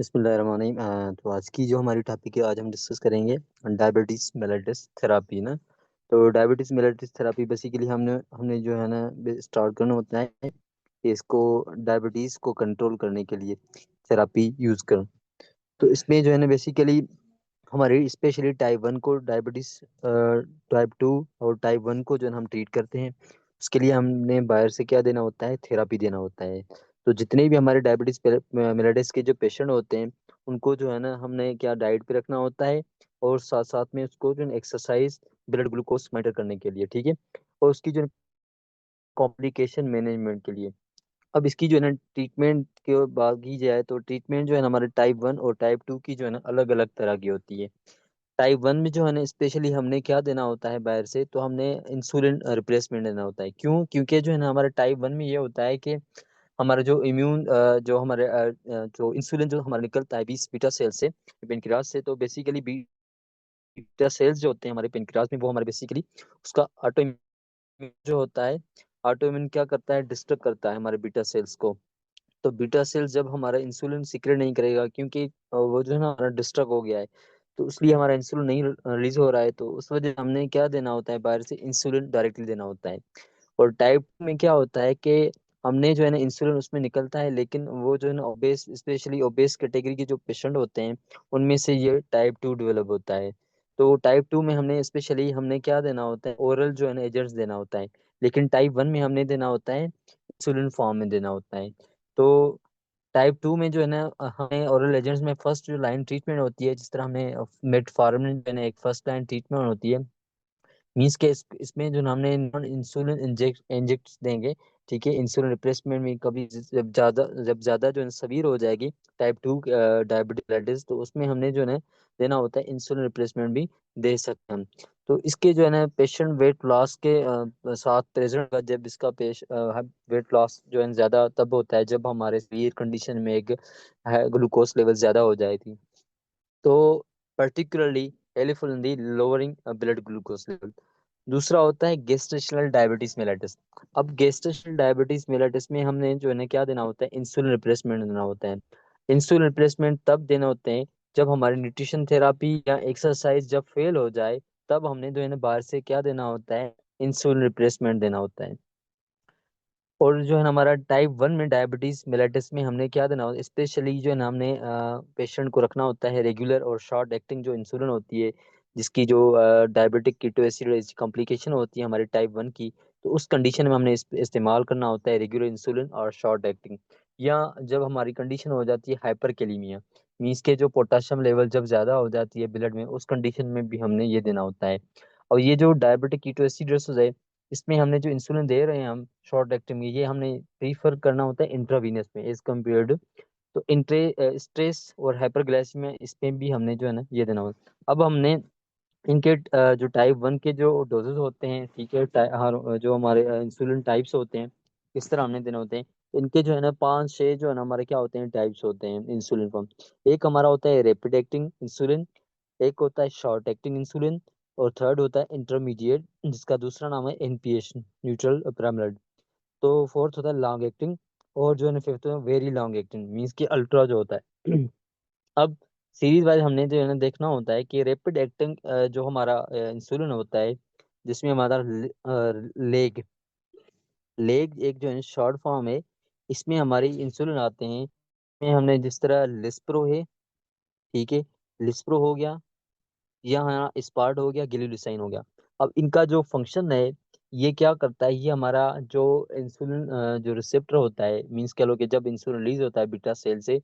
बिस्मिल्लाहिर्रहमानिर्रहीम। तो आज की जो हमारी टॉपिक है, आज हम डिस्कस करेंगे डायबिटीज़ मेलिटस थेरापी ना। तो डायबिटीज़ मेलिटस थेरापी बेसिकली हमने हमने जो है ना स्टार्ट करना होता है कि इसको डायबिटीज़ को कंट्रोल करने के लिए थेरापी यूज़ करें। तो इसमें जो है ना बेसिकली हमारे स्पेशली टाइप 1 को डायबिटीज़, टाइप 2 और टाइप 1 को जो है ना हम ट्रीट करते हैं। उसके लिए हमने बाहर से क्या देना होता है, थेरापी देना होता है। तो जितने भी हमारे डायबिटीज़ मेलिटस के जो पेशेंट होते हैं, उनको जो है ना हमने क्या डाइट पे रखना होता है, और साथ साथ में उसको जो एक्सरसाइज, ब्लड ग्लूकोज मॉनिटर करने के लिए, ठीक है, और उसकी जो कॉम्प्लिकेशन मैनेजमेंट के लिए। अब इसकी जो है ना ट्रीटमेंट की बात की जाए, तो ट्रीटमेंट जो है ना हमारे टाइप 1 और टाइप 2 की जो है ना अलग अलग तरह की होती है। टाइप 1 में जो है ना स्पेशली हमने क्या देना होता है बाहर से, तो हमने इंसुलिन रिप्लेसमेंट देना होता है। क्यों? क्योंकि जो है ना हमारे टाइप 1 में ये होता है कि हमारा जो इम्यून, जो हमारे जो इंसुलिन जो हमारा निकलता है बीस बीटा सेल से, पेनक्रियास से, तो बेसिकली बीटा सेल्स जो होते हैं हमारे पेनक्रियास में, वो हमारे बेसिकली उसका ऑटो जो होता है, ऑटो इम्यून क्या करता है, डिस्टर्ब करता है हमारे बीटा सेल्स को। तो बीटा सेल्स जब हमारा इंसुलिन सीक्रेट नहीं करेगा, क्योंकि वो जो है ना हमारा डिस्टर्ब हो गया है, तो इसलिए हमारा इंसुलिन नहीं रिलीज हो रहा है, तो उस वजह से हमने क्या देना होता है, बाहर से इंसुलिन डायरेक्टली देना होता है। और टाइप में क्या होता है कि हमने जो है ना इंसुलिन उसमें निकलता है, लेकिन वो जो है ना ओबेस, स्पेशली ओबेस कैटेगरी के जो पेशेंट होते हैं, उनमें से ये टाइप 2 डेवलप होता है। तो टाइप 2 में हमने स्पेशली हमने क्या देना होता है, ओरल जो है ना एजेंट्स देना होता है। लेकिन टाइप 1 में हमने देना होता है इंसुलिन फॉर्म में देना होता है। तो टाइप 2 में जो है ना हमें ओरल एजेंट्स में फर्स्ट जो लाइन ट्रीटमेंट होती है, जिस तरह हमें मेटफॉर्मिन जो है ना एक फर्स्ट लाइन ट्रीटमेंट होती है, मीन्स के इसमें जो ना हमने नॉन इंसुलिन इंजेक्ट देंगे। ठीक है, इंसुलिन रिप्लेसमेंट में कभी जब ज़्यादा जो है सवीर हो जाएगी टाइप 2 डायबिटीज, तो उसमें हमने जो है ना देना होता है इंसुलिन रिप्लेसमेंट भी दे सकते हैं हम। तो इसके जो है ना पेशेंट वेट लॉस के साथ प्रेजेंट का, जब इसका वेट लॉस जो है ज़्यादा तब होता है जब हमारे शरीर कंडीशन में एक ग्लूकोज लेवल ज़्यादा हो जाएगी। तो particularly helpful in the lowering blood glucose level. दूसरा होता है गेस्टेशनल डायबिटीज मेलाइटिस। अब गेस्टेशनल डायबिटीज मेलाइटिस में हमने जो है ना क्या देना होता है, इंसुलिन रिप्लेसमेंट देना होता है। इंसुलिन रिप्लेसमेंट तब देना होते हैं जब हमारी न्यूट्रिशन थेरापी या एक्सरसाइज जब फेल हो जाए, तब हमने जो है ना बाहर से क्या देना होता है, इंसुलिन रिप्लेसमेंट देना होता है। और जो है ना हमारा टाइप 1 में डायबिटीज मेलाइटिस में हमने क्या देना होता है, स्पेशली जो है ना हमने पेशेंट को रखना होता है रेगुलर और शॉर्ट एक्टिंग जो इंसुलिन होती है, जिसकी जो डायबिटिक कीटोएसिड कॉम्प्लिकेशन होती है हमारी टाइप 1 की। तो उस कंडीशन में हमने इस्तेमाल करना होता है रेगुलर इंसुलिन और शॉर्ट एक्टिंग। या जब हमारी कंडीशन हो जाती है हाइपरकेलीमिया, मीन्स के जो पोटाशियम लेवल जब ज़्यादा हो जाती है ब्लड में, उस कंडीशन में भी हमने ये देना होता है। और ये जो डायबिटिक कीटोएसिडोसिस है, इसमें हमने जो इंसुलिन दे रहे हैं हम शॉर्ट एक्टिंग में, ये हमने प्रीफर करना होता है इंट्रावीनस में एज कम्पेयर्ड। तो इंट्रे स्ट्रेस और हाइपरग्लाइसीमिया, इस पे भी हमने जो है ना ये देना होता है। अब हमने इनके जो टाइप 1 के जो डोजेज होते हैं, ठीक है, जो हमारे इंसुलिन टाइप्स होते हैं, किस तरह हमने देना होते हैं, इनके जो है ना पांच छह जो है ना हमारे क्या होते हैं, टाइप्स होते हैं इंसुलिन फॉर्म। एक हमारा होता है रैपिड एक्टिंग इंसुलिन, एक होता है शॉर्ट एक्टिंग इंसुलिन, और थर्ड होता है इंटरमीडिएट, जिसका दूसरा नाम है एनपीएच, न्यूट्रल पैरामिड। तो फोर्थ होता है लॉन्ग एक्टिंग, और जो है ना फिफ्थ है वेरी लॉन्ग एक्टिंग, मीन्स कि अल्ट्रा जो होता है। अब सीरीज वाइज हमने जो है ना देखना होता है कि रैपिड एक्टिंग जो हमारा इंसुलिन होता है, जिसमें हमारा लेग लेग एक जो है शॉर्ट फॉर्म है, इसमें हमारे इंसुलिन आते हैं। इसमें हमने जिस तरह लिस्प्रो है, ठीक है, लिस्प्रो हो गया, यहाँ स्पार्ट हो गया, गिलिलुसाइन हो गया। अब इनका जो फंक्शन है, ये क्या करता है, ये हमारा जो इंसुलिन जो रिसेप्टर होता है, मीन्स कह लो कि जब इंसुलिन रिलीज होता है बीटा सेल से,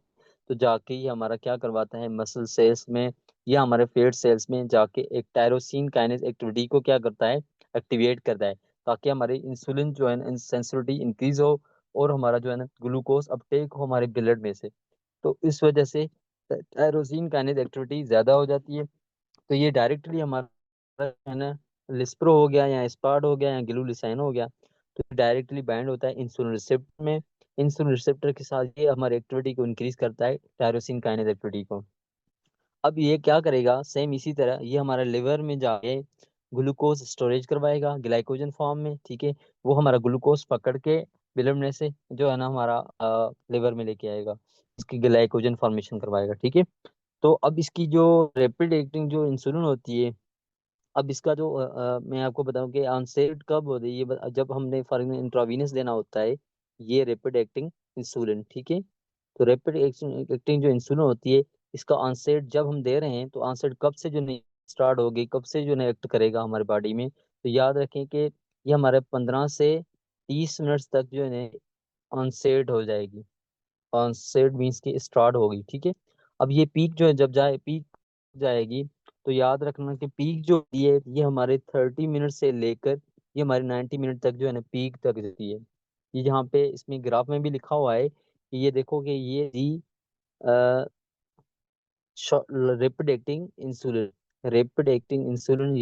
तो जाके ये हमारा क्या करवाता है मसल सेल्स में या हमारे फेट सेल्स में जाके एक टायरोसिन काइनेज एक्टिविटी को क्या करता है, एक्टिवेट करता है, ताकि हमारे इंसुलिन जो है सेंसिटिविटी इंक्रीज हो, और हमारा जो है ना ग्लूकोज अपटेक हो हमारे ब्लड में से। तो इस वजह से टायरोसिन काइनेज एक्टिविटी ज्यादा हो जाती है। तो ये डायरेक्टली हमारा है ना लिस्प्रो हो गया या स्पार्ट हो गया या ग्लूलिसाइन हो गया, तो डायरेक्टली बाइंड होता है इंसुलिन रिसेप्टर में। इंसुलिन रिसेप्टर के साथ ये हमारी एक्टिविटी को इंक्रीज करता है, टायरोसिन काइनेज एक्टिविटी को। अब ये क्या करेगा, सेम इसी तरह ये हमारा लिवर में जाके ग्लूकोज स्टोरेज करवाएगा ग्लाइकोजन फॉर्म में, ठीक है, वो हमारा ग्लूकोज पकड़ के ब्लड में से जो है ना हमारा लिवर में लेके आएगा। इसकी ग्लाइकोजन फॉर्मेशन करवाएगा, ठीक है। तो अब इसकी जो रैपिड एक्टिंग जो इंसुलिन होती है, अब इसका जो मैं आपको बताऊं कि ऑनसेट कब होती है, जब हमने फॉर इंट्रावीनस देना होता है ये रैपिड एक्टिंग इंसुलिन, ठीक है। तो रैपिड एक्टिंग जो इंसुलिन होती है, इसका ऑनसेट जब हम दे रहे हैं तो ऑनसेट कब से जो नहीं स्टार्ट होगी, कब से जो नहीं एक्ट करेगा हमारे बॉडी में, तो याद रखें कि ये हमारे 15 से 30 मिनट तक जो है ऑनसेट हो जाएगी। ऑनसेट मीन्स की स्टार्ट होगी, ठीक है। अब ये पीक जो है जब पीक जाएगी, तो याद रखना कि पीक जो होती है ये हमारे 30 मिनट से लेकर ये हमारे 90 मिनट तक जो है ना पीक तक जाती है। ये यहाँ पे इसमें ग्राफ में भी लिखा हुआ है कि ये देखो कि ये the rapid acting insulin, rapid acting insulin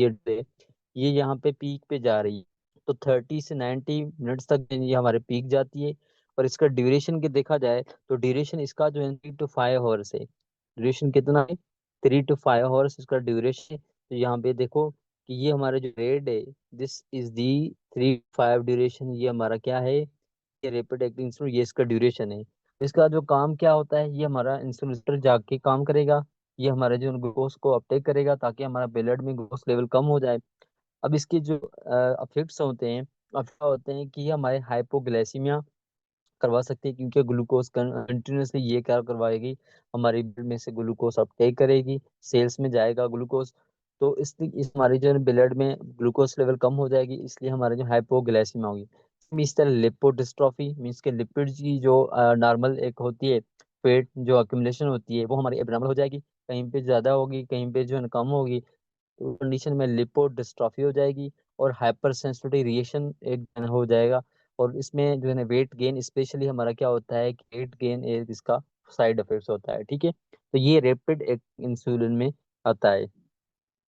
ये यहाँ पे पीक पे जा रही है। तो 30 से 90 मिनट्स तक ये हमारे पीक जाती है। और इसका ड्यूरेशन के देखा जाए तो ड्यूरेशन इसका जो है 3 to 5 आवर्स है। ड्यूरेशन कितना है? 3 to 5 आवर्स इसका ड्यूरेशन है। तो यहाँ पे देखो कि ये हमारा जो रेट है, this is the 3 to 5 duration, ये हमारा क्या है, ये रैपिड एक्टिंग इंसुलिन, ये इसका ड्यूरेशन है। इसका जो काम क्या होता है, ये हमारा इंसुलिन रिसेप्टर जाके काम करेगा। ये हमारे जो ग्लूकोज को अपटेक करेगा ताकि हमारा ब्लड में ग्लूकोज लेवल कम हो जाए। अब इसके जो अफेक्ट्स होते हैं, अफेक्ट होते हैं कि ये हमारे हाइपोग्लाइसीमिया करवा सकती है, क्योंकि ग्लूकोज कंटिन्यूसली ये क्या करवाएगी, हमारी ब्लड में से ग्लूकोज अपटेक करेगी, सेल्स में जाएगा ग्लूकोज। तो इस हमारी जो ब्लड में ग्लूकोज लेवल कम हो जाएगी, इसलिए हमारे जो हाइपोग्लाइसीमिया होगी। इस तरह लिपोडिस्ट्रोफी मीन्स के लिपिड की जो नॉर्मल एक होती है, फैट जो अक्यूमुलेशन होती है वो हमारी एब्नॉर्मल हो जाएगी, कहीं पे ज़्यादा होगी कहीं पे जो है ना कम होगी। तो कंडीशन में लिपोडिस्ट्रोफी हो जाएगी और हाइपर सेंसिटिव रिएक्शन एक हो जाएगा। और इसमें जो है ना वेट गेन, स्पेशली हमारा क्या होता है कि वेट गेन एक इसका साइड इफेक्ट्स होता है, ठीक है। तो ये रैपिड इंसुलिन में आता है।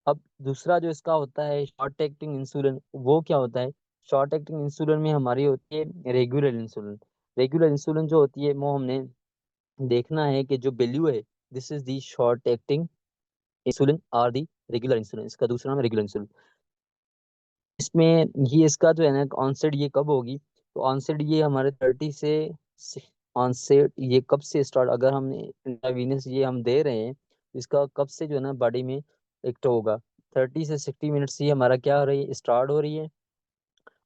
अब दूसरा जो इसका होता है शॉर्ट एक्टिंग इंसुलिन, वो क्या होता है? शॉर्ट एक्टिंग इंसुलिन में हमारी होती है रेगुलर इंसुलिन। रेगुलर इंसुलिन जो होती है वो हमने देखना है कि जो वैल्यू है, this is the short acting insulin or the regular insulin, इसका दूसरा नाम है रेगुलर इंसुलिन। इसमें ये इसका जो है ना ऑनसेट ये कब होगी, तो ऑनसेट ये हमारे 30 से ऑनसेट ये कब से स्टार्ट, अगर हमने इंट्रावीनस ये हम दे रहे हैं तो इसका कब से जो है ना बॉडी में एक्ट होगा। 30 से 60 मिनट से ये हमारा क्या हो रही है, स्टार्ट हो रही है।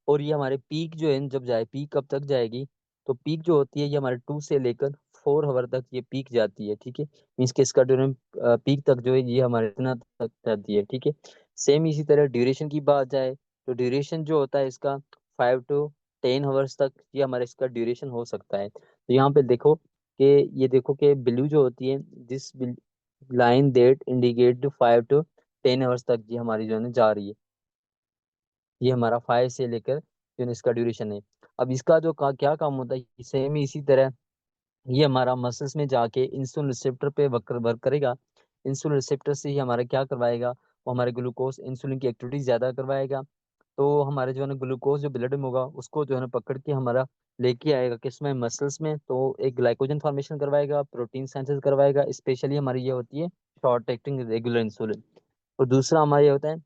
और ये हमारे पीक जो है जब जाए, पीक कब तक जाएगी, तो पीक जो होती है ये हमारे 2 से लेकर 4 आवर तक ये पीक जाती है, ठीक है। मीन्स के इसका ड्यूरेशन पीक तक जो है ये हमारे इतना तक जाती है, ठीक है। सेम इसी तरह ड्यूरेशन की बात जाए तो ड्यूरेशन जो होता है इसका 5 to 10 आवर्स तक ये हमारा इसका ड्यूरेशन हो सकता है। तो यहाँ पे देखो कि ये देखो कि ब्लू जो होती है, this line that indicate 5 to 10 hours तक ये हमारी जो है ना जा रही है। ये हमारा 5 से लेकर जो है इसका ड्यूरेशन है। अब इसका जो क्या काम होता है, सेम इसी तरह ये हमारा मसल्स में जाके इंसुलिन रिसेप्टर पे वर्क वर्क करेगा। इंसुलिन रिसेप्टर से ही हमारा क्या करवाएगा, वो हमारे ग्लूकोज इंसुलिन की एक्टिविटी ज़्यादा करवाएगा। तो हमारे जो है ना ग्लूकोज जो ब्लड में होगा उसको जो है ना पकड़ के हमारा लेके आएगा किसमें, मसल्स में। तो एक ग्लाइकोजन फॉर्मेशन करवाएगा, प्रोटीन सिंथेसिस करवाएगा, स्पेशली हमारी ये होती है शॉर्ट एक्टिंग रेगुलर इंसुलिन। और दूसरा हमारा ये होता है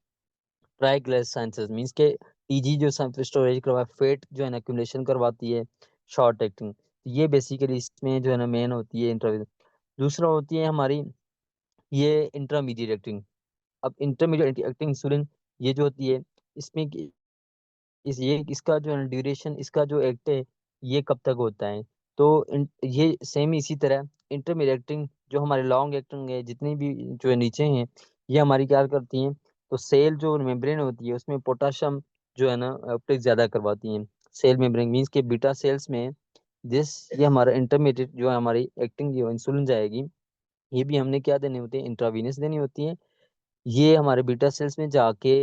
ट्राइग्लिसराइड्स मीन्स के टीजी जो स्टोरेज करवा फैट जो है ना एक्यूमुलेशन करवाती है शॉर्ट एक्टिंग। ये बेसिकली इसमें जो है ना मेन होती है इंट्रा। दूसरा होती है हमारी ये इंटरमीडिएट एक्टिंग। अब इंटरमीडिएट एक्टिंग इंसुलिन ये जो होती है, इसमें ये इसका जो है ड्यूरेशन, इसका जो एक्ट है ये कब तक होता है, तो ये सेम इसी तरह इंटरमीडिएट एक्टिंग जो हमारे लॉन्ग एक्टिंग है जितनी भी जो है नीचे हैं, ये हमारी क्या करती हैं, तो सेल जो मेम्ब्रेन होती है उसमें पोटाशियम जो है ना अपटेक ज़्यादा करवाती हैं। सेल मेम्ब्रेन मीन्स के बीटा सेल्स में जिस ये हमारा इंटरमीडिएट जो है हमारी एक्टिंग जो इंसुलिन जाएगी, ये भी हमने क्या देनी होती है, इंट्रावीनस देनी होती है। ये हमारे बीटा सेल्स में जाके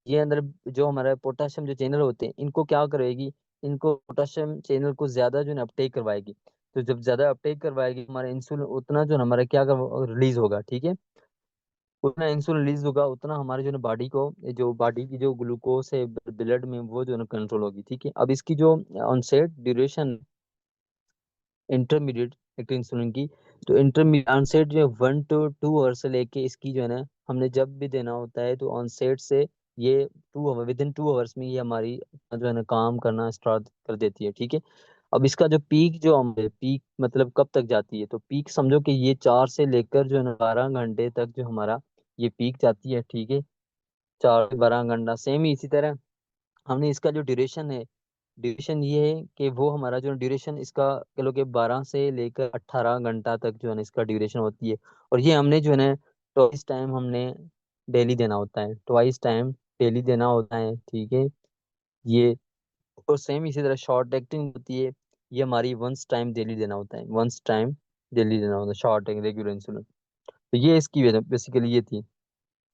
ये अंदर जो हमारा पोटाशियम जो चैनल होते हैं इनको क्या करेगी, इनको पोटाशियम चैनल को ज्यादा जो है अपटेक करवाएगी। तो जब ज्यादा अपटेक करवाएगी हमारा इंसुलिन उतना जो है हमारा क्या रिलीज होगा, ठीक है। उतना इंसुलिन रिलीज होगा उतना हमारे जो है बॉडी को, जो बॉडी की जो ग्लूकोज है ब्लड में वो जो है कंट्रोल होगी, ठीक है। अब इसकी जो onset duration intermediate active insulin की, तो इंटरमीडिएट ऑनसेट जो है 1 to 2 आवर से लेके इसकी जो है ना हमने जब भी देना होता है तो ऑनसेट से ये 2 आवर, विद इन 2 आवर्स में ये हमारी जो है ना काम करना स्टार्ट कर देती है, ठीक है। अब इसका जो पीक, जो हम पीक मतलब कब तक जाती है, तो पीक समझो कि ये 4 से लेकर जो है ना 12 घंटे तक जो हमारा ये पीक जाती है, ठीक है। 4 से 12 घंटा सेम ही इसी तरह हमने इसका जो ड्यूरेशन है, ड्यूरेशन ये है कि वो हमारा जो ड्यूरेशन इसका कह लो कि 12 से लेकर 18 घंटा तक जो है ना इसका ड्यूरेशन होती है। और ये हमने जो है ना ट्वाइस टाइम हमने डेली देना होता है, ट्वाइस टाइम डेली देना होता है, ठीक है। ये और सेम इसी तरह शॉर्ट एक्टिंग होती है, ये हमारी वंस टाइम डेली देना होता है, वंस टाइम डेली देना होता है शॉर्ट एक्टिंग रेगुलर इंसुलिन। तो ये इसकी वजह बेसिकली ये थी।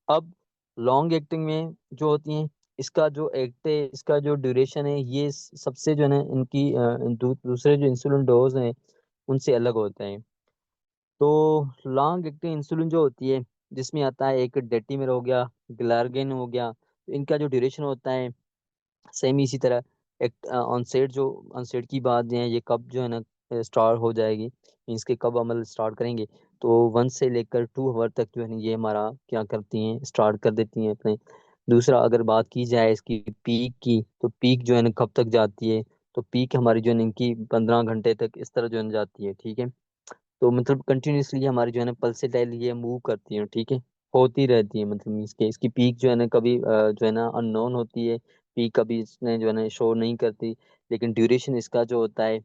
अब लॉन्ग एक्टिंग में जो होती हैं, इसका जो एक्ट है, इसका जो ड्यूरेशन है, ये सबसे जो है ना इनकी दूसरे जो इंसुलिन डोज हैं उनसे अलग होते हैं। तो लॉन्ग एक्टिंग इंसुलिन जो होती है, जिसमें आता है एक डेटिमर हो गया, ग्लार्गिन हो गया, तो इनका जो ड्यूरेशन होता है सेम इसी तरह। एक ऑनसेट, जो ऑनसेट की बात है, ये कब जो है ना स्टार्ट हो जाएगी, मीन्स के कब अमल स्टार्ट करेंगे, तो 1 से लेकर 2 आवर तक जो है ना ये हमारा क्या करती हैं, स्टार्ट कर देती हैं अपने। दूसरा अगर बात की जाए इसकी पीक की, तो पीक जो है ना कब तक जाती है, तो पीक हमारी जो है ना इनकी 15 घंटे तक इस तरह जो है ना जाती है, ठीक है। तो मतलब कंटिन्यूसली हमारी जो है ना पल्सेटाइल ये मूव करती है, ठीक है, होती रहती है, मतलब इसके इसकी पीक जो है ना कभी जो है ना अननोन होती है, पीक कभी इसने जो है ना शो नहीं करती। लेकिन ड्यूरेशन इसका जो होता है,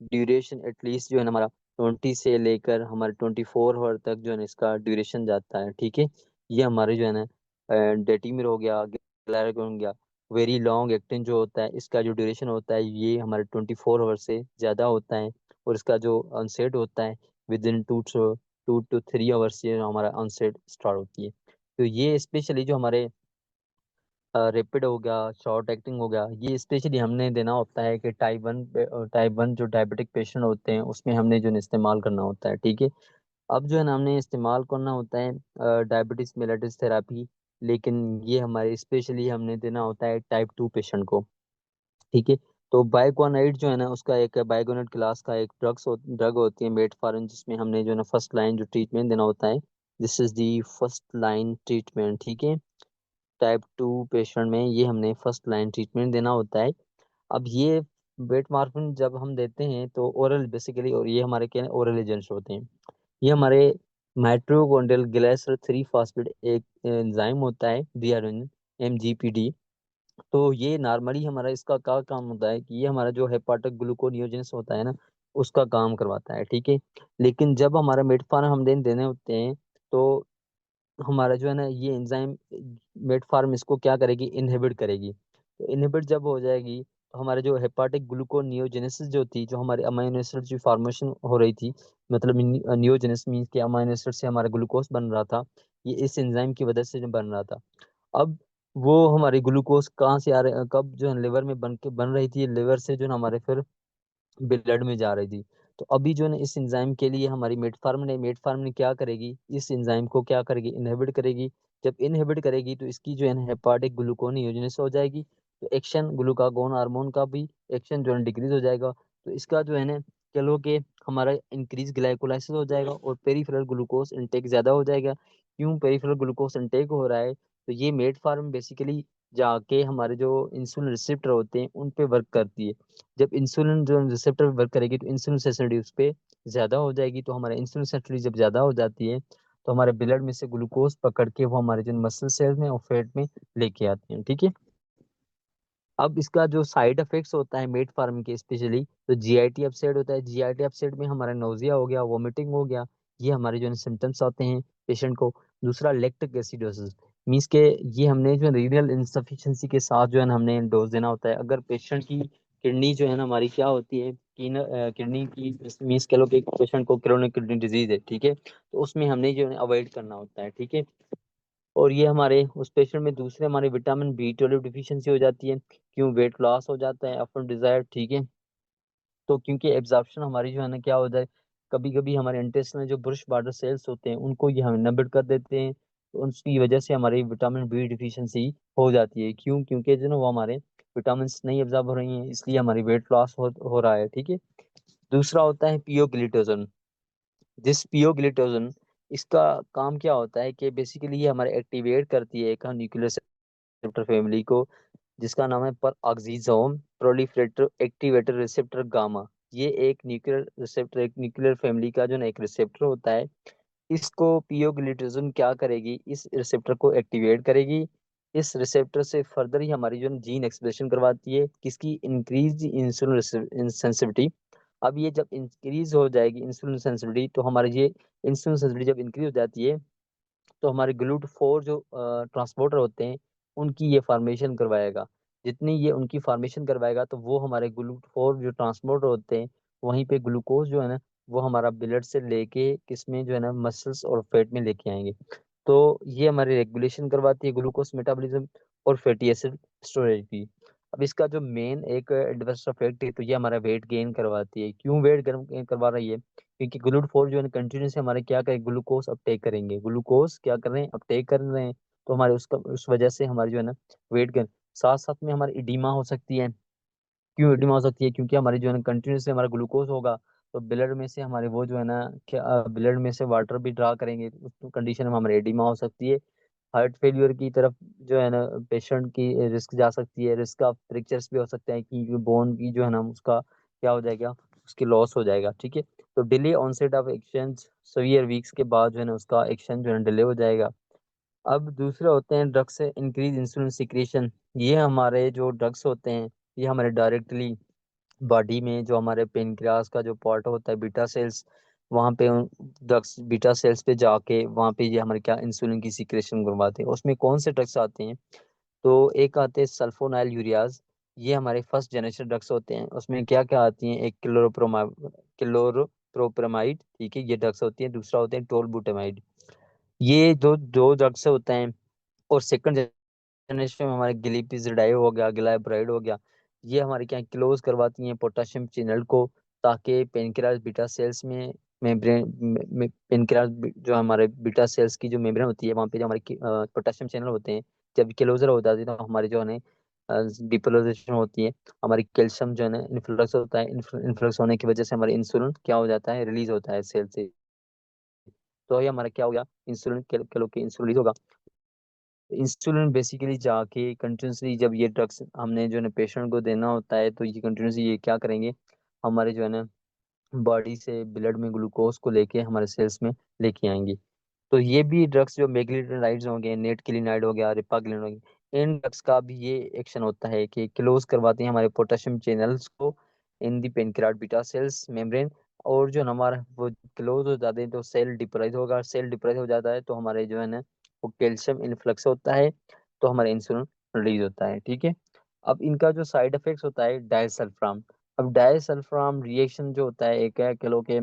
ड्यूरेशन एटलीस्ट जो है ना हमारा 20 से लेकर हमारे 24 आवर तक जो है ना इसका ड्यूरेशन जाता है, ठीक है। ये हमारे जो है ना डेटिमर हो गया, ग्लैरागोन हो गया, वेरी लॉन्ग एक्टिन जो होता है, इसका जो ड्यूरेशन होता है ये हमारे 24 आवर से ज़्यादा होता है। और इसका जो अनसेट होता है विद इन 2 to 3 आवर्स से हमारा अनसेट स्टार्ट होती है। तो ये स्पेशली जो हमारे रैपिड हो गया, शॉर्ट एक्टिंग हो गया, ये स्पेशली हमने देना होता है कि टाइप 1 जो डायबिटिक पेशेंट होते हैं उसमें हमने जो है इस्तेमाल करना होता है, ठीक है। अब जो है ना हमने इस्तेमाल करना होता है डायबिटीज मेलिटस थेरापी, लेकिन ये हमारे स्पेशली हमने देना होता है टाइप 2 पेशेंट को, ठीक है। तो बाइकवानाइड जो है ना उसका एक बाइकोनाइड क्लास का एक ड्रग होती है मेटफॉर्मिन, जिसमें हमने जो है ना फर्स्ट लाइन जो ट्रीटमेंट देना होता है, this is the first line treatment, ठीक है। टाइप 2 पेशेंट में ये हमने फर्स्ट लाइन ट्रीटमेंट देना होता है। अब ये बेटमार्फिन जब हम देते हैं तो ओरल बेसिकली, और ये हमारे क्या ओरल एजेंट्स होते हैं। ये हमारे माइट्रोकोन्ड्रियल ग्लाइसर 3 फॉस्फेट एक एंजाइम होता है, डीआरएन, एमजीपीडी। तो ये नॉर्मली हमारा इसका क्या काम होता है कि ये हमारा जो हेपाटिक ग्लूकोनियोजेंस होता है ना उसका काम करवाता है, ठीक है। लेकिन जब हमारा मेटफॉर्मिन हम देने होते हैं, तो हमारा जो है ना ये एंजाइम मेटफॉर्म इसको क्या करेगी, इनहिबिट करेगी। तो इनहिबिट जब हो जाएगी तो हमारे जो हेपाटिक ग्लूकोनियोजेनेसिस जो थी, जो हमारे अमाइनो एसिड की फॉर्मेशन हो रही थी, मतलब नियोजेनेसिस मीन्स के अमाइनो एसिड से हमारा ग्लूकोज बन रहा था, ये इस एंजाइम की वजह से जो बन रहा था। अब वो हमारी ग्लूकोज कहाँ से आ रहे, कब जो है लिवर में बन रही थी, लिवर से जो है हमारे फिर ब्लड में जा रही थी। तो अभी जो है ना इस एंजाइम के लिए हमारी मेटफॉर्मिन क्या करेगी, इस एंजाइम को क्या करेगी, इनहिबिट करेगी। जब इनहिबिट करेगी तो इसकी जो है ना हेपाटिक ग्लूकोनियोजेनेसिस हो जाएगी, तो एक्शन ग्लूकागोन हार्मोन का भी एक्शन जो है डिक्रीज हो जाएगा। तो इसका जो है ना चलो कि हमारा इंक्रीज ग्लाइकोलाइसिस हो जाएगा और पेरिफेरल ग्लूकोज इनटेक ज्यादा हो जाएगा। क्यों पेरिफेरल ग्लूकोज इनटेक हो रहा है, तो ये मेटफॉर्मिन बेसिकली जाके हमारे जो इंसुलिन रिसेप्टर होते हैं उन पे वर्क करती है। जब इंसुलिन जो रिसेप्टर वर्क करेगी तो इंसुलिन सेंसिटिविटी उस पे ज्यादा हो जाएगी, तो हमारे इंसुलिन सेंसिटिविटी जब ज्यादा हो जाती है तो हमारे ब्लड में से ग्लूकोज पकड़ के वो हमारे जो मसल सेल्स में और फैट में लेके आते हैं, ठीक है। अब इसका जो साइड इफेक्ट्स होता है मेट फार्म के स्पेशली, तो जीआईटी अपसेट होता है, जीआईटी अपसेट में हमारा नोजिया हो गया, वोमिटिंग हो गया, ये हमारे जो सिम्टम्स आते हैं पेशेंट को। दूसरा लैक्टिक एसिडोसिस, मीन्स के ये हमने जो रीनल इंसफिशिएंसी के साथ जो है ना हमने डोज देना होता है। अगर पेशेंट की किडनी जो है ना हमारी क्या होती है कि किडनी की मीन्स कह लो कि पेशेंट को क्रोनिक किडनी डिजीज है, ठीक है, तो उसमें हमने जो है अवॉइड करना होता है, ठीक है। और ये हमारे उस पेशेंट में दूसरे हमारे विटामिन B12 डिफिशियंसी हो जाती है, क्यों वेट लॉस हो जाता है अपन डिजायर, ठीक है। तो क्योंकि एब्जॉर्प्शन हमारी जो है ना क्या हो जाए, कभी कभी हमारे इंटेस्टाइन जो ब्रुश वाटर सेल्स होते हैं उनको ये हम इनहिबिट कर देते हैं, तो उसकी वजह से हमारी विटामिन B डिफिशियंसी हो जाती है। क्यों, क्योंकि जो ना वो हमारे विटामिन नहीं एब्जॉर्ब हो रही हैं, इसलिए हमारी वेट लॉस हो रहा है, ठीक है। दूसरा होता है पियोग्लिटोजन। जिस पियोग्लिटोजन, इसका काम क्या होता है कि बेसिकली ये हमारे एक्टिवेट करती है एक न्यूक्लियर रिसेप्टर फैमिली को, जिसका नाम है peroxisome. Proliferator activator receptor gamma. ये एक न्यूक्लियर रिसेप्टर, एक न्यूक्लियर फैमिली का जो ना एक रिसेप्टर होता है। इसको पीओग्लिटोजन क्या करेगी, इस रिसेप्टर को एक्टिवेट करेगी। इस रिसेप्टर से फर्दर ही हमारी जो जीन एक्सप्रेशन करवाती है, किसकी, इंक्रीज इंसुलिन सेंसिटिविटी। अब ये जब इंक्रीज हो जाएगी इंसुलिन सेंसिटिविटी, तो हमारी ये इंसुलिन सेंसिटिविटी जब इंक्रीज हो जाती है, तो हमारे ग्लूट4 जो ट्रांसपोर्टर होते हैं, उनकी ये फॉर्मेशन करवाएगा। जितनी ये उनकी फॉर्मेशन करवाएगा, तो वो हमारे ग्लूट4 जो ट्रांसपोर्टर होते हैं, वहीं पे ग्लूकोज जो है ना, वो हमारा ब्लड से लेके किसमें जो है ना, मसल्स और फैट में लेके आएंगे। तो ये हमारी रेगुलेशन करवाती है ग्लूकोज मेटाबॉलिज्म और फैटी एसिड स्टोरेज भी। अब इसका जो मेन एक एडवर्स इफेक्ट है, तो ये हमारा वेट गेन करवाती है। क्यों वेट गेन करवा रही है? क्योंकि ग्लूट4 जो है कंटिन्यूस हमारे क्या करें, ग्लूकोज अपटेक करेंगे, ग्लूकोज क्या कर रहे हैं, अपटेक कर रहे हैं। तो हमारे उसका उस वजह से हमारी जो है ना वेट गेन, साथ साथ में हमारी इडीमा हो सकती है। क्यों एडिमा हो सकती है? क्योंकि हमारी जो है ना कंटिन्यूसली हमारा ग्लूकोज होगा, तो ब्लड में से हमारे वो जो है ना, क्या ब्लड में से वाटर भी ड्रा करेंगे, उस कंडीशन में हमारी एडिमा हो सकती है। हार्ट फेलियर की तरफ जो है ना पेशेंट की रिस्क जा सकती है, रिस्क ऑफ फ्रैक्चर्स भी हो सकते हैं, कि बोन की जो है ना उसका क्या हो जाएगा, उसकी लॉस हो जाएगा। ठीक है। तो delay onset of action, several weeks के बाद जो है ना उसका एक्शन जो है डिले हो जाएगा। अब दूसरे होते हैं ड्रग्स से इंक्रीज इंसुलिन सिक्रेशन। ये हमारे जो ड्रग्स होते हैं, ये हमारे डायरेक्टली बॉडी में जो हमारे पेनक्रियास का जो पार्ट होता है, बीटा सेल्स, वहाँ पे ड्रग्स बीटा सेल्स पे जाके वहाँ पे ये हमारे क्या इंसुलिन की सिक्रेशन करवाते हैं। उसमें कौन से ड्रग्स आते हैं? तो एक आते हैं सल्फोनाइल यूरियाज। ये हमारे फर्स्ट जनरेशन ड्रग्स होते हैं। उसमें क्या क्या आती हैं? एक क्लोरोप्रोमाइड, ठीक है, ये ड्रग्स होती है। दूसरा होते हैं टोलबुटामाइड। ये दो दो ड्रग्स होते हैं। और सेकंड जनरेशन में हमारे गिलिपिजिडाइड हो गया, ग्लाइब्राइड हो गया, ये हमारे क्या क्लोज करवाती हैं पोटेशियम चैनल को, ताकि पेनक्रियास बीटा सेल्स में मेम्ब्रेन पेनक्रियास जो हमारे बीटा सेल्स की जो मेम्ब्रेन होती है, वहाँ पे जो हमारे पोटेशियम चैनल होते हैं, जब क्लोजर हो जाती है, तो हमारी जो है डिपोलराइजेशन होती है, हमारी कैल्शियम जो है ना इन्फ्लक्स होता है। इन्फ्लक्स होने की वजह से हमारा इंसुलिन क्या हो जाता है, रिलीज होता है सेल से। तो ये हमारा क्या हो गया, इंसुलिन किलो के इंसुलिन होगा। इंसुलिन बेसिकली जाके कंटिन्यूसली जब ये ड्रग्स हमने जो है ना पेशेंट को देना होता है, तो ये कंटिन्यूसली ये क्या करेंगे, हमारे जो है ना बॉडी से ब्लड में ग्लूकोज को लेके हमारे सेल्स में लेके आएंगे। तो ये भी ड्रग्स जो मेग्लिटाइड्स हो गए, नेटकिलिनाइड हो गया, रिपाग्लिन हो गया, इन ड्रग्स का भी ये एक्शन होता है कि क्लोज करवाते हैं हमारे पोटेशियम चैनल्स को इन दी पेनक्रियाट बीटा सेल्स मेम्ब्रेन। और जो हमारा वो क्लोज हो जाते हैं, तो सेल डिप्राइज होगा, सेल डिप्राइज हो जाता है, तो हमारे जो है ना वो कैल्शियम इन्फ्लक्स होता है, तो हमारा इंसुलिन रिलीज होता है। ठीक है। अब इनका जो साइड इफेक्ट्स होता है डायसल्फाम। अब डायसल्फाम रिएक्शन जो होता है, एक है कह के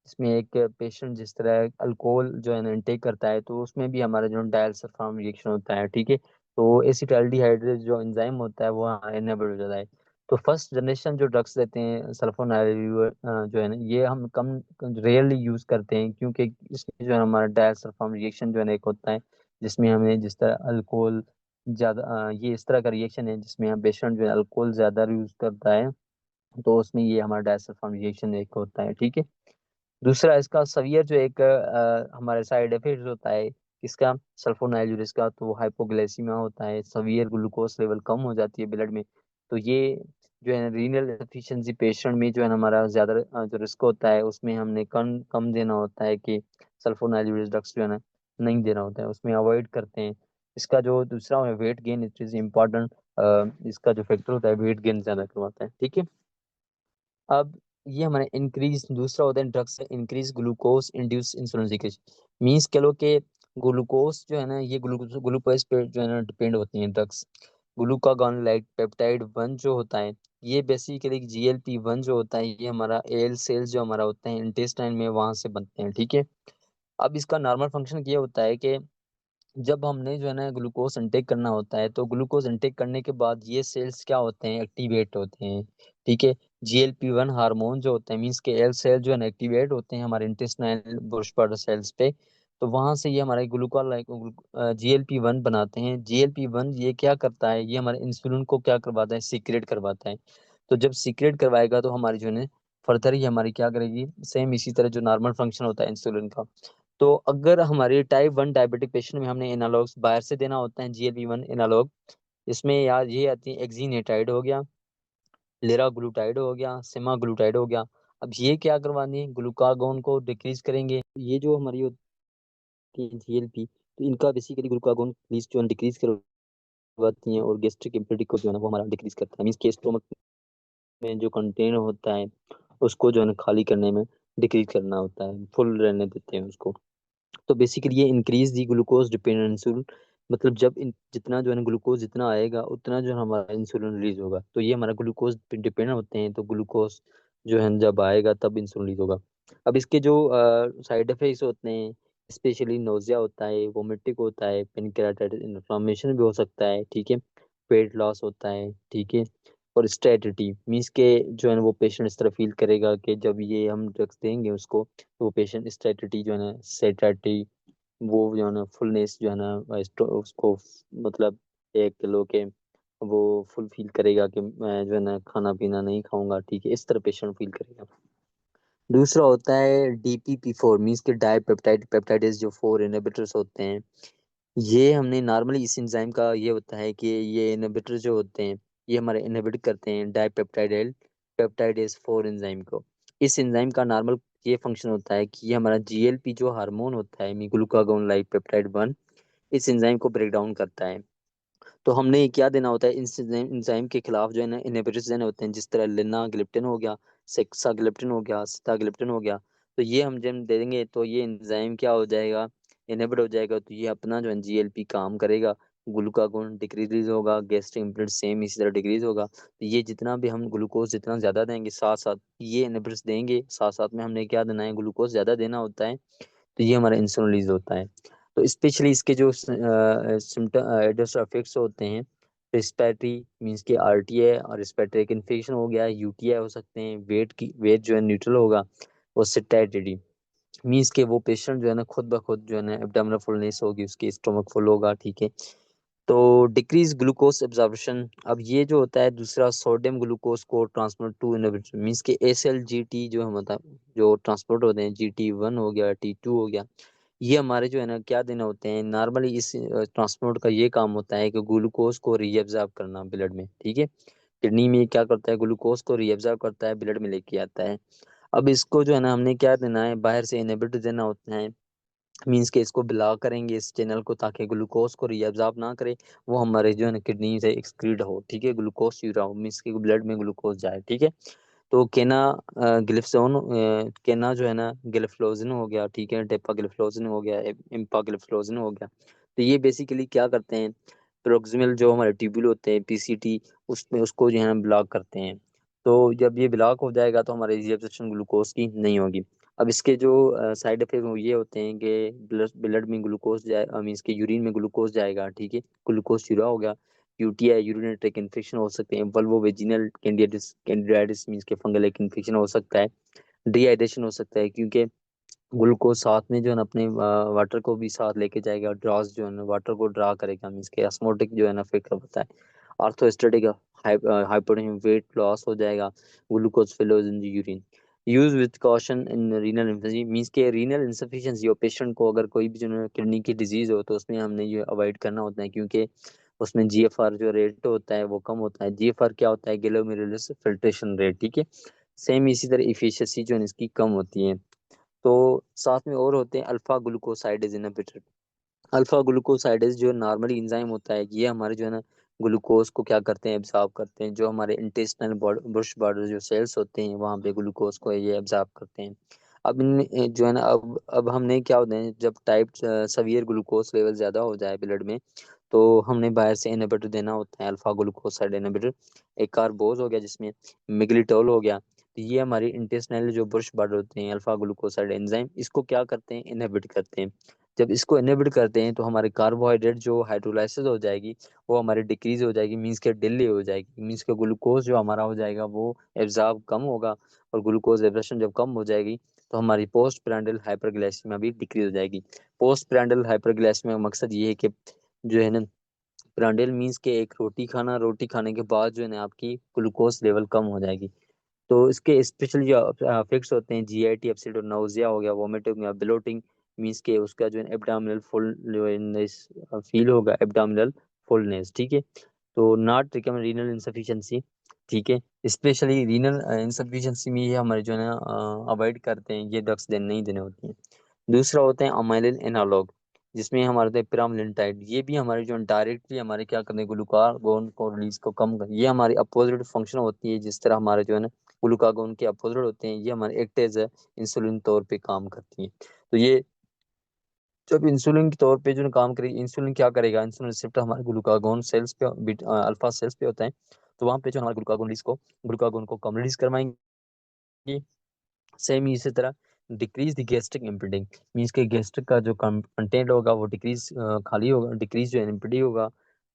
इसमें एक पेशेंट जिस तरह अल्कोहल जो है ना इंटेक करता है, तो उसमें भी हमारा जो डायसल्फाम रिएक्शन होता है। ठीक है। तो एसिटाल्डिहाइड जो एंजाइम होता है वो इनेबल हो जाता है। तो फर्स्ट जनरेशन जो ड्रग्स देते हैं सल्फोनाइल जो है ना, ये हम कम रेयरली यूज करते हैं, क्योंकि इसमें जो है हमारा डायसल्फाम रिएक्शन जो है ना एक होता है, जिसमें हमें जिस तरह अल्कोहल ज़्यादा ये इस तरह का रिएक्शन है जिसमें हम पेशेंट जो है अल्कोहल ज़्यादा यूज करता है, तो उसमें ये हमारा डायसल्फाम रिएक्शन एक होता है। ठीक है। दूसरा इसका सवियर जो एक हमारे साइड इफेक्ट होता है इसका सल्फोनाइलूरिस का, तो हाइपोग्लाइसीमिया होता है, सवियर ग्लूकोज लेवल कम हो जाती है ब्लड में। तो ये जो है रीनल एफिशिएंसी पेशेंट में जो है ना हमारा ज़्यादा जो रिस्क होता है, उसमें हमने कम कम देना होता है कि सल्फोनाइलूरिस ड्रग्स जो है ना नहीं देना होता है, उसमें अवॉइड करते हैं। इसका जो दूसरा है weight gain, it is important. इसका जो फैक्टर होता है वेट गेन ज़्यादा करवाता है। ठीक है। अब ये हमारे इंक्रीज दूसरा होता है ड्रग्स से increase glucose induce insulin secretion. Means कह लो कि ग्लूकोज जो है ना, ये ग्लूकोज ग्लूकोज पे जो है ना डिपेंड होती हैं ड्रग्स। ग्लूकागॉन लाइक पेप्टाइड 1 जो होता है, ये बेसिकली GLP-1 जो होता है, ये हमारा एल सेल्स जो हमारा होता है इंटेस्टाइन में, वहां से बनते हैं। ठीक है। अब इसका नॉर्मल फंक्शन ये होता है कि जब हमने जो है ना ग्लूकोज इनटेक करना होता है, तो ग्लूकोज इनटेक करने के बाद ये सेल्स क्या होते हैं, एक्टिवेट होते हैं। ठीक है। GLP-1 हार्मोन जो होते हैं, मीन्स के एल सेल जो है ना एक्टिवेट होते हैं हमारे इंटेस्टाइनल बुर्श सेल्स पे। तो वहां से ये हमारे ग्लूकोज लाइक GLP-1 बनाते हैं। GLP-1 ये क्या करता है, ये हमारे इंसुलिन को क्या करवाता है, सीक्रेट करवाता है। तो जब सीक्रेट करवाएगा, तो हमारी जो है फर्दर ही हमारी क्या करेगी, सेम इसी तरह जो नॉर्मल फंक्शन होता है इंसुलिन का। तो अगर हमारे टाइप 1 डायबिटिक पेशेंट में हमने एनालॉग्स बाहर से देना होता है, GLP-1 एनालॉग, इसमें यार ये आती है एक्जीनेटाइड हो गया, लिराग्लूटाइड हो गया, सेमाग्लूटाइड हो गया। अब ये क्या करवाने, ग्लूकागोन को डिक्रीज करेंगे। ये जो हमारी होती है जीएलपी, तो इनका बेसिकली ग्लूकागोन रिलीज जो डिक्रीज करवाती हैं, और गैस्ट्रिक एम्पिलिटी को जो है ना वो हमारा डिक्रीज करता है। मीन्स के स्टोमक में जो कंटेन होता है उसको जो है ना खाली करने में डिक्रीज करना होता है, फुल रहने देते हैं उसको। तो बेसिकली ये increase the glucose dependent insulin, मतलब जब जितना जो है ना ग्लूकोज जितना आएगा उतना जो है हमारा इंसुलिन रिलीज होगा। तो ये हमारा ग्लूकोज डिपेंडेंट होते हैं, तो ग्लूकोज जो है जब आएगा तब इंसुलिन रिलीज होगा। अब इसके जो साइड इफेक्ट्स होते हैं, स्पेशली नोजिया होता है, वोमिटिंग होता है, पेनक्रियाटाइटिस, इन्फ्लामेशन भी हो सकता है, ठीक है, वेट लॉस होता है, ठीक है, और स्टेटिटी मीन्स के जो है ना वो पेशेंट इस तरह फील करेगा कि जब ये हम ड्रग्स देंगे उसको, तो वो पेशेंट स्टेटिटी जो है ना सेटेटी, वो जो है ना फुलनेस जो है ना उसको मतलब 1 किलो के वो फुल फील करेगा कि मैं जो है ना खाना पीना नहीं खाऊंगा, ठीक है, इस तरह पेशेंट फील करेगा। दूसरा होता है DPP4 मीन्स के डाइपेप्टाइड पेप्टाइडेज जो 4 इनहिबिटर्स होते हैं। ये हमने नॉर्मली इस एंजाइम का ये होता है कि ये इनहिबिटर जो होते हैं ये हमारे इनहिबिट करते हैं डाइपेप्टाइड पेप्टाइडेज 4 एंजाइम को। इस एंजाइम का नॉर्मल ये फंक्शन होता है कि ये हमारा जीएलपी जो हार्मोन होता है, ग्लूकागोन लाइक पेप्टाइड 1, इस एंजाइम को ब्रेक डाउन करता है। तो हमने क्या देना होता है इस एंजाइम के खिलाफ जो है ना इनहिबिटर्स देने होते हैं, जिस तरह लिनाग्लिप्टिन हो गया, सेक्साग्लिप्टिन हो गया, सिताग्लिप्टिन हो गया। तो ये हम जब दे देंगे तो ये एंजाइम क्या हो जाएगा, इनहिबिट हो जाएगा, तो ये अपना जो है जीएलपी काम करेगा, ग्लूकागोन डिक्रीज होगा, गैस्ट्रिक इम्पीडेंस सेम इसी तरह डिक्रीज होगा। तो ये जितना भी हम ग्लूकोज जितना ज़्यादा देंगे, साथ साथ ये इनहिबिटर्स देंगे, साथ साथ में हमने क्या देना है, ग्लूकोज ज़्यादा देना होता है, तो ये हमारा इंसुलिन रिलीज होता है। तो स्पेशली इसके जो सिम्टम एडवर्स इफेक्ट्स होते हैं, रिस्पिरेटरी मींस के आरटीआई और रिस्पिरेटरी इन्फेक्शन हो गया, यूटीआई हो सकते हैं, वेट जो है न्यूट्रल होगा, और सिटाइटिडी मींस के वो पेशेंट जो है ना खुद ब खुद जो है ना एब्डोमिनल फुलनेस होगी, उसकी स्टोमक फुल होगा, ठीक है। तो डिक्रीज ग्लूकोज एब्जॉर्प्शन, अब ये जो होता है दूसरा सोडियम ग्लूकोज को ट्रांसपोर्ट टू इनहिबिटर मींस के SLGT जो हम होता है जो ट्रांसपोर्ट होते हैं, GT1 हो गया, T2 हो गया, ये हमारे जो है ना क्या देना होते हैं, नॉर्मली इस ट्रांसपोर्ट का ये काम होता है कि ग्लूकोज को रीअब्जॉर्ब करना ब्लड में, ठीक है। किडनी में क्या करता है, ग्लूकोज को रीअब्जॉर्ब करता है, ब्लड में लेके आता है। अब इसको जो है ना हमने क्या देना है, बाहर से इनहिबिटर देना होता है, मीन्स के इसको ब्लॉक करेंगे इस चैनल को, ताकि ग्लूकोज को रीअब्जॉर्ब ना करे, वो हमारे जो है ना किडनी से एक्सक्रीट हो, ठीक है, ग्लूकोज यूरा हो, मीन्स के ब्लड में ग्लूकोज जाए, ठीक है। तो केना ग्लिफ्सोन केना जो है ना गिलिफ्लोजिन हो गया, ठीक है, डेपाग्लिफ्लोजिन हो गया, इम्पाग्लिफ्लोजिन हो गया। तो ये बेसिकली क्या करते हैं, प्रोक्सिमल जो हमारे ट्यूब्यूल होते हैं, PCT, उसमें उसको जो है ना ब्लॉक करते हैं। तो जब ये ब्लॉक हो जाएगा तो हमारे रिएब्जॉर्प्शन ग्लूकोज की नहीं होगी। अब इसके जो साइड इफेक्ट वो ये होते हैं कि ब्लड ब्लड में ग्लूकोज जाए, मीन्स के यूरिन में ग्लूकोज जाएगा, ठीक है, ग्लूकोज यूरा हो गया, यूटीआई यूरिनरी ट्रैक इन्फेक्शन हो सकते हैं, वल्वो वेजिनल कैंडिडाइटिस मींस के फंगल एक इन्फेक्शन हो सकता है, डिहाइड्रेशन हो सकता है, क्योंकि ग्लूकोज साथ में जो है ना अपने वाटर को भी साथ लेके जाएगा, ड्रॉस जो है ना वाटर को ड्रा करेगा, मींस के ऑस्मोटिक जो है ना इफेक्ट होता है, आर्थोस्टेटिक हाइपोटेंशन, वेट लॉस हो जाएगा, glucose follows in urine. Use with caution in renal insufficiency means के रीनल इंसफिशियंसी हो पेशेंट को, अगर कोई भी जो है किडनी की डिजीज हो तो उसमें हमने ये अवॉइड करना होता है, क्योंकि उसमें GFR जो रेट होता है वो कम होता है। GFR क्या होता है, ग्लोमेरुलस फिल्ट्रेशन रेट, ठीक है। सेम इसी तरह इफिशियंसी जो है इसकी कम होती है। तो साथ में और होते हैं alpha glucosidase inhibitor. Alpha glucosidase जो नॉर्मली इंजाइम होता है, ये हमारे जो है ना ग्लूकोज को क्या करते हैं, एब्जॉर्ब करते हैं, जो हमारे इंटेस्टाइनल बुश बॉर्डर जो सेल्स होते हैं वहाँ पे ग्लूकोज को ये एब्जॉर्ब करते हैं। अब इन जो है ना अब हमने क्या होता है, जब टाइप सवियर ग्लूकोज लेवल ज़्यादा हो जाए ब्लड में, तो हमने बाहर से इनहिबिटर देना होता है, अल्फा ग्लूकोसाइड इनहिबिटर। एक कार्बोज हो गया जिसमें मिगलिटोल हो गया। तो ये हमारी इंटेस्टाइनल जो बुश बॉर्डर होते हैं, अल्फा ग्लूकोसाइड एंजाइम इसको क्या करते हैं, इनहिबिट करते हैं। जब इसको इनहिबिट करते हैं तो हमारे कार्बोहाइड्रेट जो हाइड्रोलाइसिस हो जाएगी वो हमारी डिक्रीज हो जाएगी, मीन्स के डिले हो जाएगी, मीन्स के ग्लूकोज जो हमारा हो जाएगा वो एब्जॉर्ब कम होगा, और ग्लूकोज एब्जॉर्प्शन जब कम हो जाएगी तो हमारी पोस्ट प्रांडल हाइपरग्लाइसीमिया भी डिक्रीज हो जाएगी। पोस्ट प्रांडल हाइपरग्लाइसीमिया का मकसद ये है कि जो है ना प्रांडल मीन्स के एक रोटी खाना, रोटी खाने के बाद जो है ना आपकी ग्लूकोज लेवल कम हो जाएगी। तो इसके स्पेशल जो इफेक्ट्स होते हैं, GIT अपसेट और नाउजिया हो गया, वोमिटिंग या ब्लोटिंग, मीन्स के उसका जो है एब्डामिनल फुलनेस फील होगा, एब्डामिनल फुलनेस, ठीक है। तो नॉट रिकमेंड रीनल इंसफिशियंसी, ठीक है। स्पेशली रीनल इंसफिशियंसी में ये हमारे जो है ना अवॉइड करते हैं, ये ड्रग्स देने नहीं देने होती हैं। दूसरा होता है अमाइलिन एनालॉग, जिसमें हमारे होता है पिरामिलिन, ये भी हमारे जो डायरेक्टली हमारे क्या करने ग्लूकागोन को रिलीज को कम कर, ये हमारी अपोजिट फंक्शन होती है। जिस तरह हमारे जो है ना ग्लूकागोन के अपोजिट होते हैं, ये हमारे एक्ट एज इंसुलिन तौर पे काम करती हैं। तो ये जब इंसुलिन के तौर पे जो काम करेगी, इंसुलिन क्या करेगा, इंसुलिन रिसेप्टर हमारे ग्लूकागोन सेल्स पे अल्फा सेल्स पे होता है। तो वहाँ पे जो हमारे ग्लूकागोन को कम रिलीज करवाएंगे। सेम इसी तरह डिक्रीज द गैस्ट्रिक इम्पिडिंग, मीन्स के गैस्ट्रिक का जो कंटेंट होगा वो डिक्रीज खाली होगा, डिक्रीज जो इम्पिडी होगा।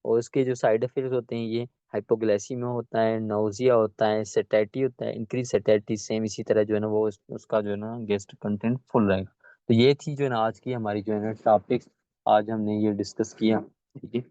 और इसके जो साइड इफेक्ट होते हैं, ये हाइपोग्लाइसीमिया होता है, नाउजिया होता है, सेटेटी होता है, इंक्रीज सेटेटी। सेम इसी तरह जो है ना वो उसका जो है ना गैस्ट्रिक कंटेंट फुल रहेगा। तो ये थी जो है ना आज की हमारी जो है ना टॉपिक्स, आज हमने ये डिस्कस किया। ठीक है।